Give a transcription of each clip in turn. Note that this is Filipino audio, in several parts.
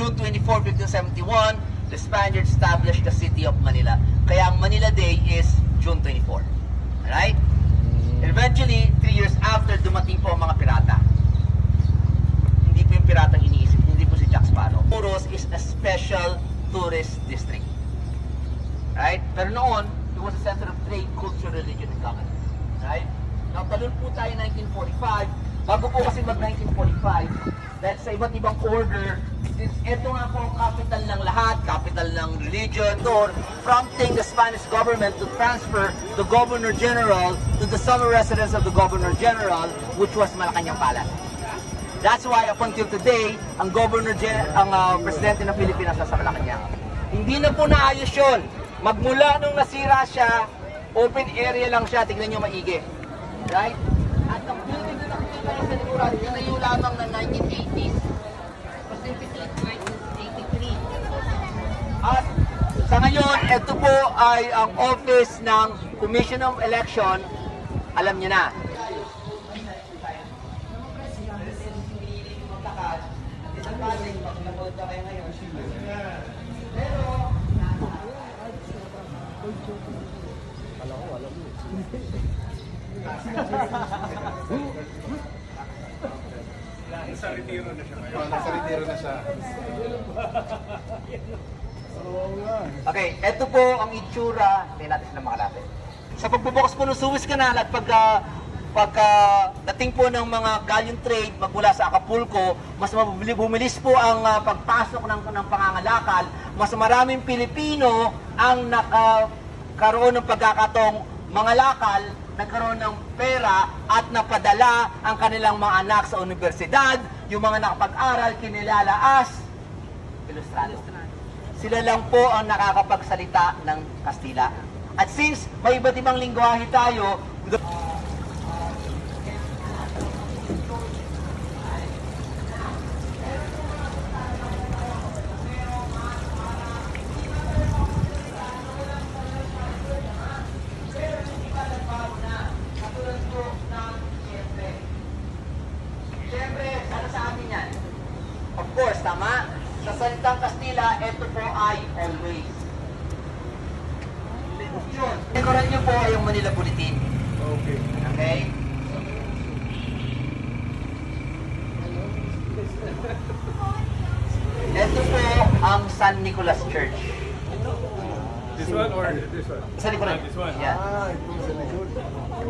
June 24, 1571, the Spaniards established the city of Manila. Kaya ang Manila Day is June 24. Alright? Eventually, 3 years after, dumating po ang mga pirata. Hindi po yung piratang iniisip, hindi po si Jack Sparrow. Muros is a special tourist district. Right? Pero noon, it was a center of trade, culture, religion, and governance. Right? Now, talon po tayo 1945. Bago po kasi mag-1945, dahil sa iba't ibang order, ito nga po ang capital ng lahat, capital ng religion, prompting the Spanish government to transfer the Governor General to the summer residence of the Governor General, which was Malacanang Palace. That's why up until today, ang Presidente ng Pilipinas sa Malacanang. Hindi na po naayos yun. Magmula nung nasira siya, open area lang siya, tignan nyo maigi. Right? At ang building na nakikita nyo sa likuran, tinayo lamang ng 1980s. Specifically 1983. At sa ngayon, ito po ay ang office ng Commission of Election. Alam niyo na. Nasa retiro na siya ngayon. Nasa retiro na siya. Okay, ito po ang itsura. Tingnan natin sila makalapit. Sa pagbubukas po ng Suez Canal at dating po ng mga galleon trade magmula sa Acapulco, mas bumilis po ang pagpasok ng pangangalakal. Mas maraming Pilipino ang nakaroon ng pagkakataong mangalakal, nagkaroon ng pera at napadala ang kanilang mga anak sa universidad. Yung mga nakapag-aral kinilala as ilustrado. Sila lang po ang nakakapagsalita ng Kastila. At since may iba't ibang lingwahe tayo, of course, tama? Sa salitang Kastila, ito po ay always. Yun. Dekoran nyo po yung Manila Bulletin. Okay. Okay? Ito po ang San Nicolas Church. This one or this one? San Nicolas. This one. Yeah. Ito sa likod.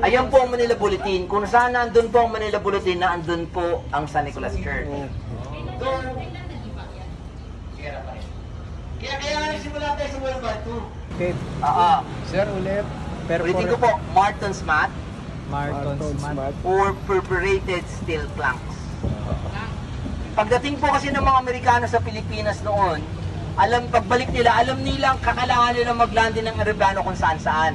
Ayan po ang Manila Bulletin. Kung saan nandun po ang Manila Bulletin, naandun po ang San Nicolas Church. Kaya nagsimula tayo sa World War II. Okay. Sir, ulit. Ulitin ko po, Martin's Mat Martin's Mat. or perforated steel planks. Pagdating po kasi ng mga Amerikano sa Pilipinas noon, pagbalik nila, alam nilang kakailangan nila maglandin ng aeroplano kung saan-saan.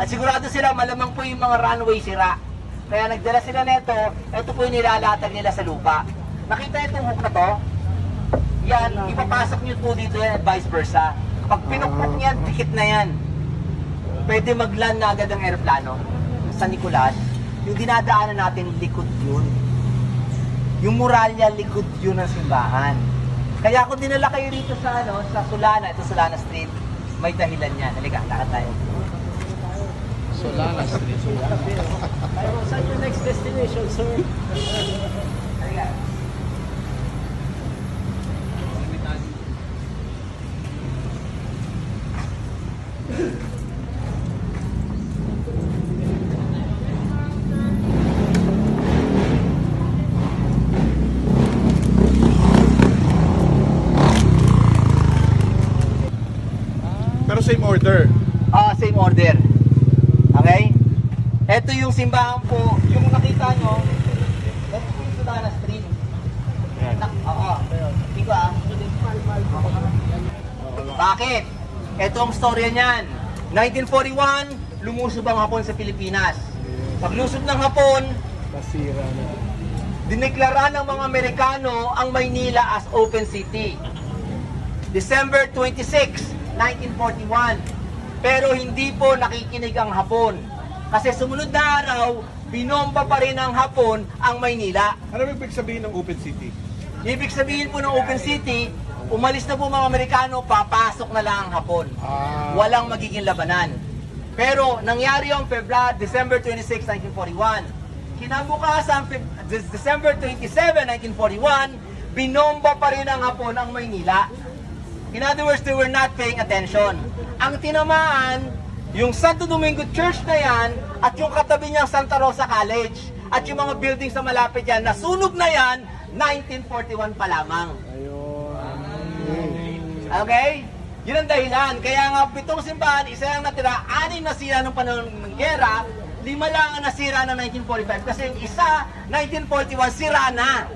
At sigurado sila, malamang po yung mga runway sira. Kaya nagdala sila nito, ito po yung nilalatag nila sa lupa. Nakita itong hook na to? Yan, ipapasok nyo po dito yan at vice versa. Pag pinukpok niyan, tikit na yan. Pwede mag-land na agad ang aeroplano. Sa Nicolas, yung dinadaanan natin, likod yun. Yung muralya, likod yun ng simbahan. Kaya kung dinala kayo rito sa, sa Solana, ito Solana Street, may dahilan yan. Halika, lakad tayo. Solana Street. Saan yung next destination, sir? Halika. Pero same order. Same order. Okay? Ito yung simbahan po, yung nakita nyo, ito po yung Solana Street. Bakit? Ito ang storya niyan. 1941, lumusob ang Hapon sa Pilipinas. Paglusob ng Hapon, Nasira na. dineklara ng mga Amerikano ang Maynila as open city. December 26, 1941. Pero hindi po nakikinig ang Hapon. Kasi sumunod na araw, binomba pa rin ng Hapon ang Maynila. Ano ibig sabihin ng open city? Ibig sabihin po ng open city, Umalis na po mga Amerikano, papasok na lang ang Hapon. Walang magiging labanan. Pero nangyari yung December 26, 1941. Kinabukasan, December 27, 1941, binomba pa rin ang Hapon ang Maynila. In other words, they were not paying attention. Ang tinamaan, yung Santo Domingo Church na yan, at yung katabi niyang Santa Rosa College, at yung mga buildings na malapit yan, nasunog na yan, 1941 pa lamang. Okay? Yun ang dahilan. Kaya nga, 7 simbahan, isa lang natira, 6 nasira nung panahon ng gera, 5 lang ang nasira ng 1945. Kasi yung isa, 1941, sira na.